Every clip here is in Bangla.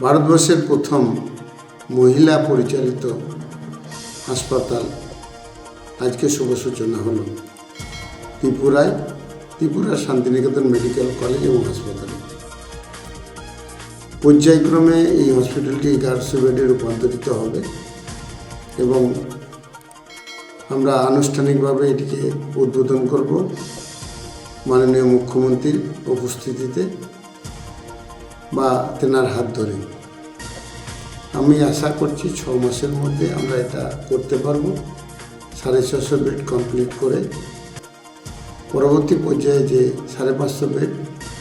ভারতবর্ষের প্রথম মহিলা পরিচালিত হাসপাতাল আজকে শুভ সূচনা হলো ত্রিপুরা শান্তিনিকেতন মেডিকেল কলেজ এবং হাসপাতালে। পর্যায়ক্রমে এই হসপিটালটি 1100 বেডে রূপান্তরিত হবে এবং আমরা আনুষ্ঠানিকভাবে এটিকে উদ্বোধন করব মাননীয় মুখ্যমন্ত্রীর উপস্থিতিতে বা তেনার হাত ধরে। আমি আশা করছি 6 মাসের মধ্যে আমরা এটা করতে পারবো, 650 বেড কমপ্লিট করে পরবর্তী পর্যায়ে যে 550 বেড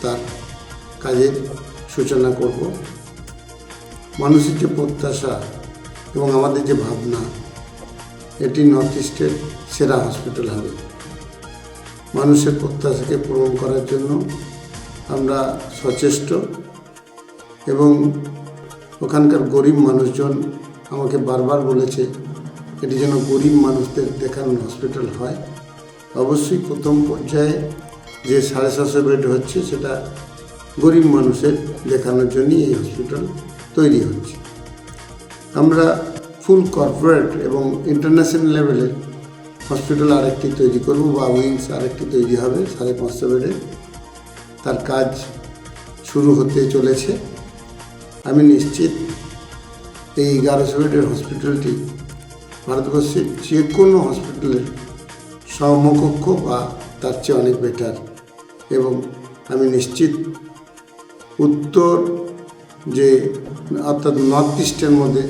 তার কাজের সূচনা করব। মানুষের যে প্রত্যাশা এবং আমাদের যে ভাবনা, এটি নর্থ ইস্টের সেরা হসপিটাল হবে। মানুষের প্রত্যাশাকে পূরণ করার জন্য আমরা সচেষ্ট এবং ওখানকার গরিব মানুষজন আমাকে বারবার বলেছে এটি যেন গরিব মানুষদের দেখানোর হসপিটাল হয়। অবশ্যই প্রথম পর্যায়ে যে 750 বেড হচ্ছে সেটা গরিব মানুষের দেখানোর জন্যই এই হসপিটাল তৈরি হচ্ছে। আমরা ফুল কর্পোরেট এবং ইন্টারন্যাশনাল লেভেলের হসপিটাল আরেকটি তৈরি করব বা উইংস আরেকটি তৈরি হবে 550 বেডে। তার কাজ শুরু হতে চলেছে। আমি নিশ্চিত এই 1100 বেডের হসপিটালটি ভারতবর্ষের যে কোনো হসপিটালের সমকক্ষ বা তার চেয়ে অনেক বেটার এবং আমি নিশ্চিত উত্তর যে অর্থাৎ নর্থ ইস্টের মধ্যে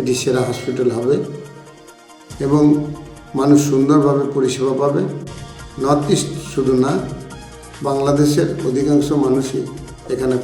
এটি সেরা হসপিটাল হবে এবং মানুষ সুন্দরভাবে পরিষেবা পাবে। নর্থ ইস্ট শুধু না, বাংলাদেশের অধিকাংশ মানুষই এখানে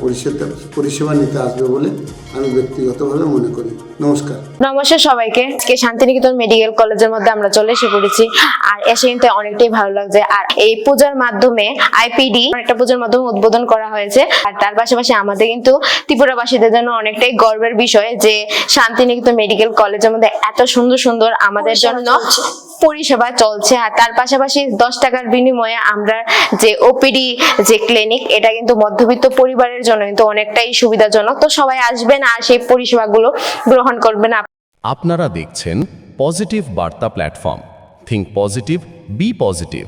পরিষেবা নিতে আসবে বলে আমি ব্যক্তিগতভাবে মনে করি। নমস্কার সবাইকে। আজকে শান্তিনিকেতন মেডিকেল কলেজের মধ্যে আমরা চলে এসে পড়েছি, আর এসে কিন্তু অনেকটাই ভালো লাগছে। আর এই পূজার মাধ্যমে আইপিডি একটা পূজার মাধ্যমে উদ্বোধন করা হয়েছে। আর তার পাশাপাশি আমাদের কিন্তু ত্রিপুরাবাসীদের জন্য অনেকটাই গর্বের বিষয় যে শান্তিনিকেতন মেডিকেল কলেজের মধ্যে এত সুন্দর সুন্দর আমাদের জন্য পরিষেবা চলছে। আর তার পাশাপাশি 10 টাকার বিনিময়ে আমরা যে ওপিডি যে ক্লিনিক, এটা কিন্তু মধ্যবিত্ত পরিবারের জন্য কিন্তু অনেকটাই সুবিধাজনক। তো সবাই আসবেন আর সেই পরিষেবাগুলো গ্রহণ করবেন। আপনারা দেখছেন পজিটিভ বার্তা platform. Think positive, be positive.